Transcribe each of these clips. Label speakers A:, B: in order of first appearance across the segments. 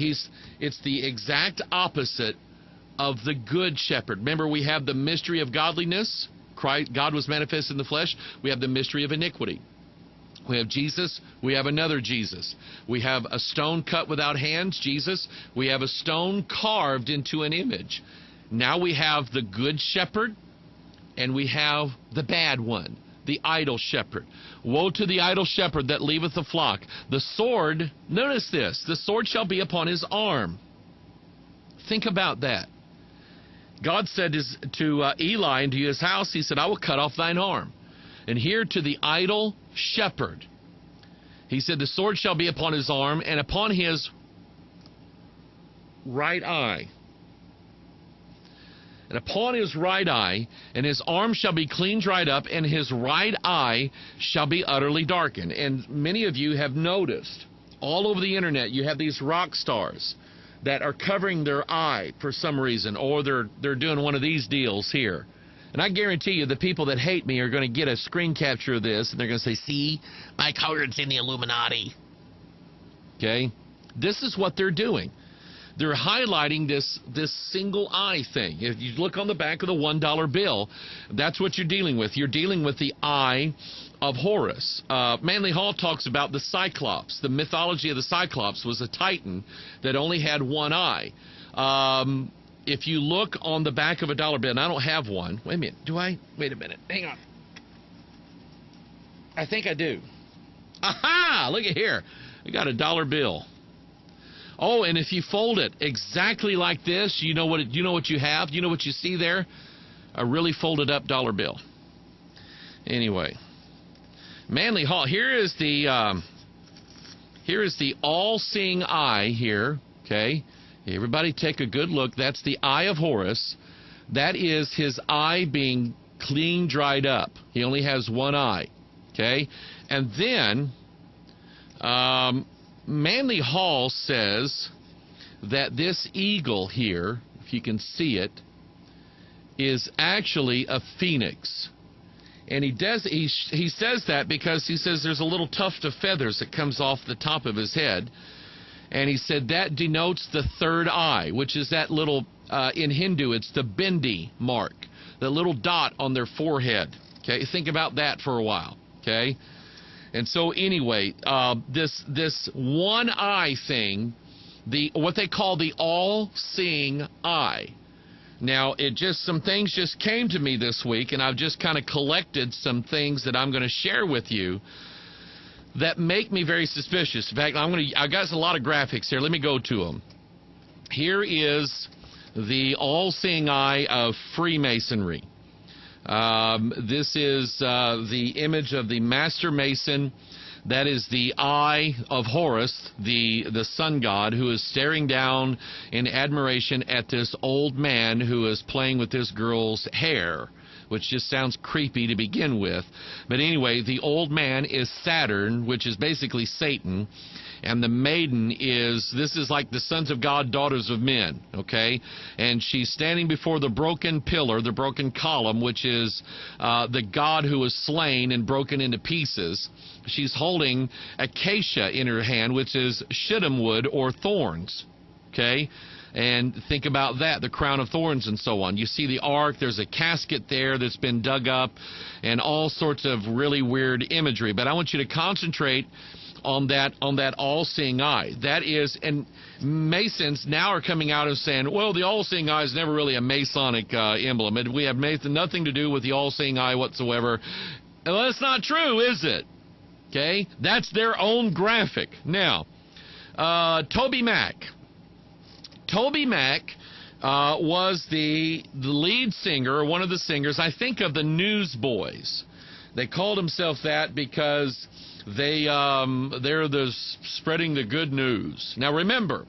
A: It's the exact opposite of the good shepherd. Remember, we have the mystery of godliness. God was manifest in the flesh. We have the mystery of iniquity. We have Jesus. We have another Jesus. We have a stone cut without hands, Jesus. We have a stone carved into an image. Now we have the good shepherd, and we have the bad one, the idle shepherd. Woe to the idle shepherd that leaveth the flock. The sword, notice this, the sword shall be upon his arm. Think about that. God said to Eli and to his house, he said, I will cut off thine arm. And here to the idle shepherd, he said, the sword shall be upon his arm and upon his right eye. And upon his right eye, and his arm shall be clean dried up, and his right eye shall be utterly darkened. And many of you have noticed, all over the internet, you have these rock stars that are covering their eye for some reason, or they're doing one of these deals here. And I guarantee you the people that hate me are going to get a screen capture of this, and they're going to say, see, Mike Hoggard's in the Illuminati. Okay? This is what they're doing. They're highlighting this single eye thing. If you look on the back of the $1 bill, that's what you're dealing with. You're dealing with the eye of Horus. Manly Hall talks about the Cyclops. The mythology of the Cyclops was a titan that only had one eye. If you look on the back of a dollar bill, and I don't have one. Wait a minute. Do I? Wait a minute. Hang on. I think I do. Aha! Look at here. We got a dollar bill. Oh, and if you fold it exactly like this, you know what you have? You know what you see there? A really folded up dollar bill. Anyway, Manly Hall. Here is the all-seeing eye here. Okay, everybody take a good look. That's the eye of Horus. That is his eye being clean dried up. He only has one eye. Okay, and then Manly Hall says that this eagle here, if you can see it, is actually a phoenix. And he says that because he says there's a little tuft of feathers that comes off the top of his head. And he said that denotes the third eye, which is that little, in Hindu, it's the bindi mark, the little dot on their forehead. Okay, think about that for a while. Okay. And so anyway, this one eye thing, what they call the all-seeing eye. Now, some things just came to me this week, and I've just kind of collected some things that I'm going to share with you that make me very suspicious. In fact, I got a lot of graphics here. Let me go to them. Here is the all-seeing eye of Freemasonry. This is the image of the Master Mason. That is the eye of Horus, the sun god, who is staring down in admiration at this old man who is playing with this girl's hair, which just sounds creepy to begin with. But anyway, the old man is Saturn, which is basically Satan. And the maiden this is like the sons of God, daughters of men, okay? And she's standing before the broken pillar, the broken column, which is the God who was slain and broken into pieces. She's holding acacia in her hand, which is shittim wood or thorns, okay? And think about that, the crown of thorns and so on. You see the ark, there's a casket there that's been dug up, and all sorts of really weird imagery. But I want you to concentrate on that all-seeing eye. That is, and Masons now are coming out and saying, well, the all-seeing eye is never really a Masonic emblem. We have nothing to do with the all-seeing eye whatsoever. Well, that's not true, is it? Okay? That's their own graphic. Now, Toby Mac. Toby Mac was the lead singer, or one of the singers, I think, of the Newsboys. They called themselves that because they're spreading the good news. Now remember,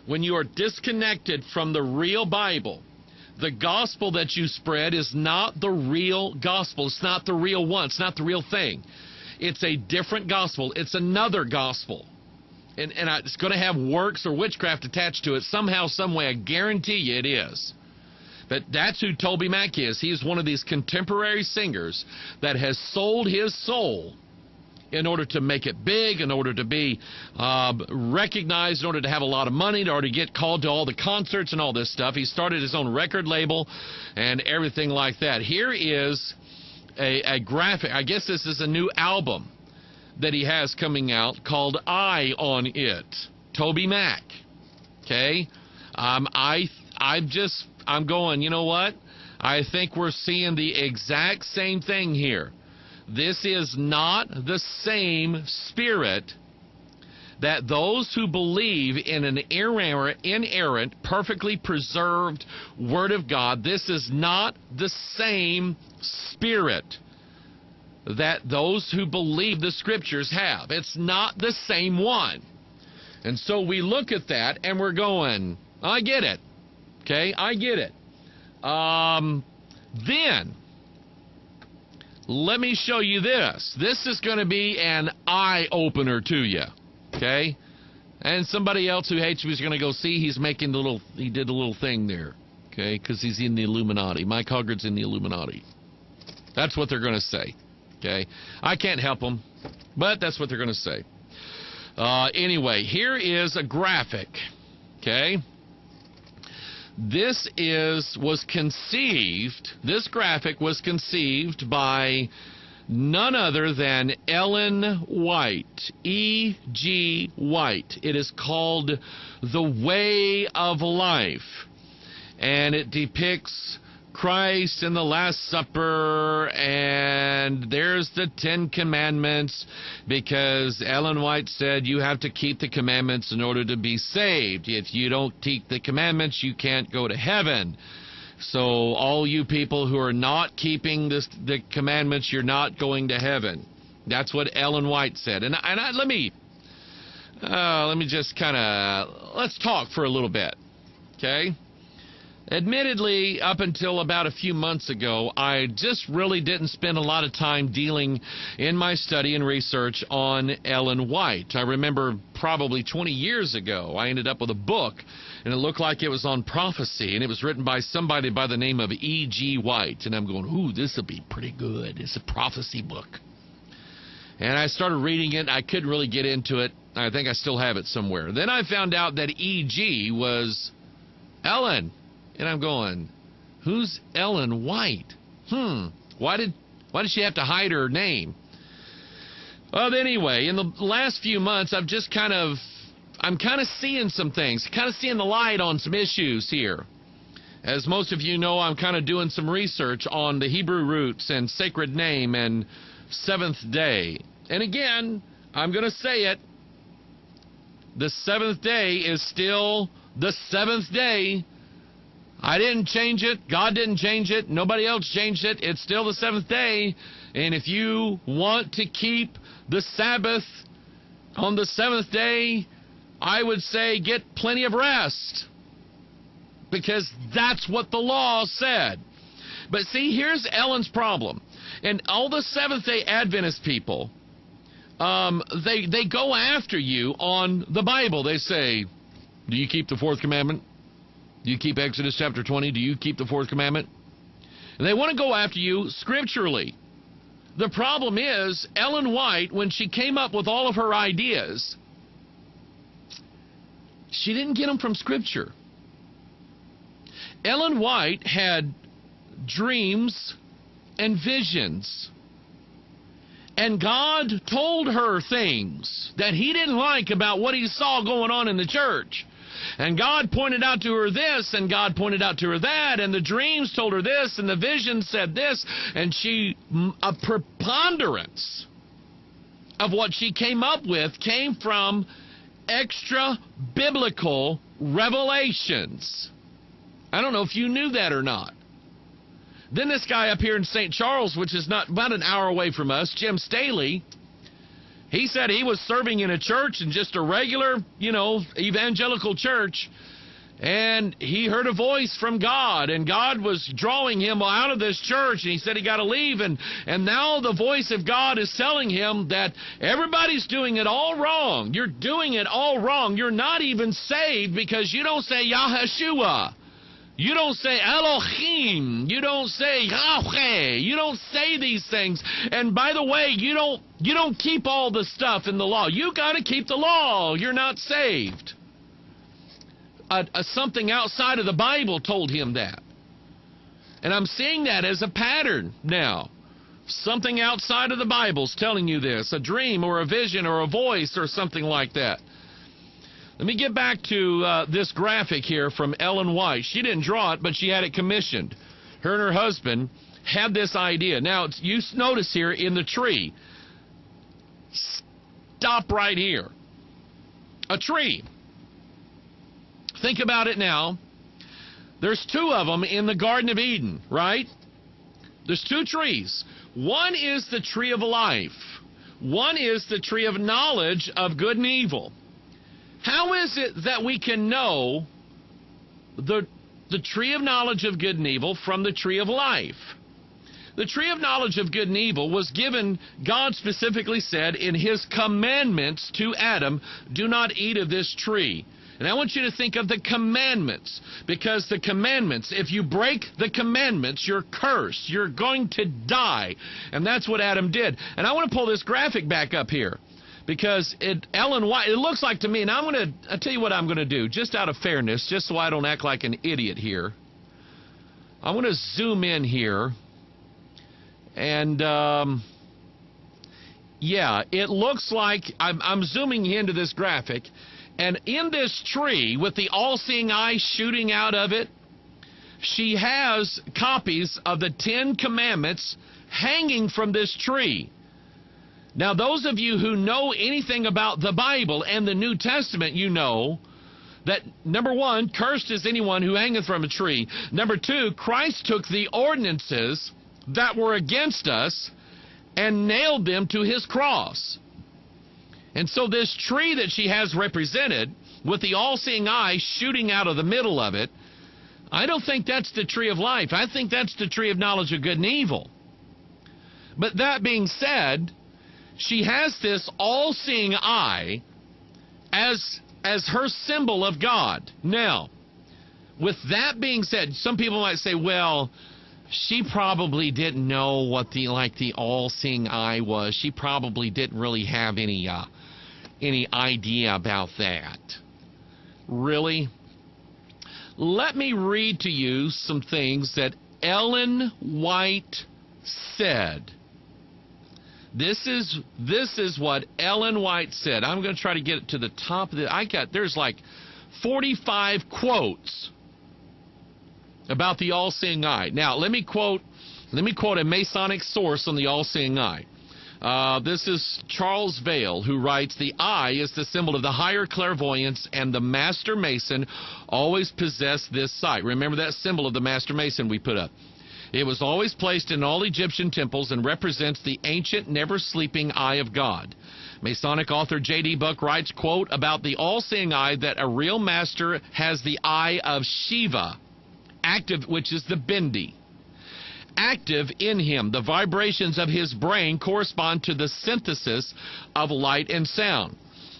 A: when you are disconnected from the real Bible, the gospel that you spread is not the real gospel. It's not the real one. It's not the real thing. It's a different gospel. It's another gospel. And it's going to have works or witchcraft attached to it somehow, some way. I guarantee you it is. But that's who Toby Mac is. He's one of these contemporary singers that has sold his soul in order to make it big, in order to be recognized, in order to have a lot of money, in order to get called to all the concerts and all this stuff. He started his own record label and everything like that. Here is a graphic. I guess this is a new album that he has coming out called I on It. Toby Mac. Okay? I'm going, you know what? I think we're seeing the exact same thing here. This is not the same spirit that those who believe in an inerrant, perfectly preserved Word of God, this is not the same spirit that those who believe the Scriptures have. It's not the same one. And so we look at that and we're going, I get it. Okay, I get it. Then, let me show you this. This is going to be an eye-opener to you. Okay? And somebody else who hates me is going to go see he did a little thing there. Okay? Because he's in the Illuminati. Mike Hoggard's in the Illuminati. That's what they're going to say. Okay? I can't help them, but that's what they're going to say. Anyway, here is a graphic. Okay? This graphic was conceived by none other than Ellen White, E.G. White. It is called The Way of Life, and it depicts Christ in the Last Supper, and there's the 10 Commandments, because Ellen White said you have to keep the commandments in order to be saved. If you don't keep the commandments, you can't go to heaven. So all you people who are not keeping the commandments, you're not going to heaven. That's what Ellen White said. Let me just let's talk for a little bit, okay? Admittedly, up until about a few months ago, I just really didn't spend a lot of time dealing in my study and research on Ellen White. I remember probably 20 years ago, I ended up with a book, and it looked like it was on prophecy, and it was written by somebody by the name of E.G. White. And I'm going, ooh, this will be pretty good. It's a prophecy book. And I started reading it. I couldn't really get into it. I think I still have it somewhere. Then I found out that E.G. was Ellen. And I'm going, who's Ellen White? Why did she have to hide her name? Well, anyway, in the last few months, I'm kind of seeing some things, kind of seeing the light on some issues here. As most of you know, I'm kind of doing some research on the Hebrew roots and sacred name and seventh day. And again, I'm going to say it, the seventh day is still the seventh day. I didn't change it. God didn't change it. Nobody else changed it. It's still the seventh day. And if you want to keep the Sabbath on the seventh day, I would say get plenty of rest, because that's what the law said. But see, here's Ellen's problem. And all the Seventh-day Adventist people, they go after you on the Bible. They say, do you keep the fourth commandment? Do you keep Exodus chapter 20? Do you keep the fourth commandment? And they want to go after you scripturally. The problem is, Ellen White, when she came up with all of her ideas, she didn't get them from Scripture. Ellen White had dreams and visions. And God told her things that He didn't like about what He saw going on in the church. And God pointed out to her this, and God pointed out to her that, and the dreams told her this, and the vision said this, and a preponderance of what she came up with came from extra-biblical revelations. I don't know if you knew that or not. Then this guy up here in St. Charles, which is about an hour away from us, Jim Staley, he said he was serving in a church, in just a regular, evangelical church, and he heard a voice from God, and God was drawing him out of this church, and he said he got to leave, and now the voice of God is telling him that everybody's doing it all wrong. You're doing it all wrong. You're not even saved because you don't say Yahshua. You don't say Elohim. You don't say Yahweh. You don't say these things. And by the way, you don't keep all the stuff in the law. You got to keep the law. You're not saved. Something outside of the Bible told him that. And I'm seeing that as a pattern now. Something outside of the Bible's telling you this. A dream or a vision or a voice or something like that. Let me get back to this graphic here from Ellen White. She didn't draw it, but she had it commissioned. Her and her husband had this idea. Now, you notice here in the tree. Stop right here. A tree. Think about it now. There's two of them in the Garden of Eden, right? There's two trees. One is the tree of life. One is the tree of knowledge of good and evil. How is it that we can know the tree of knowledge of good and evil from the tree of life? The tree of knowledge of good and evil was given, God specifically said in his commandments to Adam, do not eat of this tree. And I want you to think of the commandments, because the commandments, if you break the commandments, you're cursed. You're going to die. And that's what Adam did. And I want to pull this graphic back up here, because Ellen White, it looks like to me, and I'll tell you what I'm going to do, just out of fairness, just so I don't act like an idiot here. I want to zoom in here. And, yeah, it looks like I'm zooming into this graphic. And in this tree, with the all-seeing eye shooting out of it, she has copies of the 10 Commandments hanging from this tree. Now, those of you who know anything about the Bible and the New Testament, you know that, number one, cursed is anyone who hangeth from a tree. Number two, Christ took the ordinances that were against us and nailed them to his cross. And so this tree that she has represented, with the all-seeing eye shooting out of the middle of it, I don't think that's the tree of life. I think that's the tree of knowledge of good and evil. But that being said, she has this all-seeing eye as her symbol of God. Now, with that being said, some people might say, well, she probably didn't know what the all-seeing eye was. She probably didn't really have any idea about that. Really? Let me read to you some things that Ellen White said. This is what Ellen White said. I'm going to try to get it to the top of the. There's like 45 quotes about the all-seeing eye. Now, let me quote a Masonic source on the all-seeing eye. This is Charles Vail, who writes, the eye is the symbol of the higher clairvoyance, and the Master Mason always possessed this sight. Remember that symbol of the Master Mason we put up. It was always placed in all Egyptian temples and represents the ancient, never-sleeping eye of God. Masonic author J.D. Buck writes, quote, about the all-seeing eye, that a real master has the eye of Shiva, active, which is the Bindi. Active in him. The vibrations of his brain correspond to the synthesis of light and sound.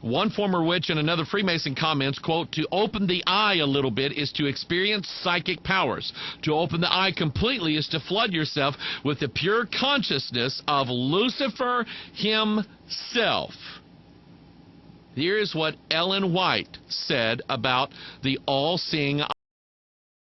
A: One former witch and another Freemason comments, quote, to open the eye a little bit is to experience psychic powers. To open the eye completely is to flood yourself with the pure consciousness of Lucifer himself. Here's what Ellen White said about the all-seeing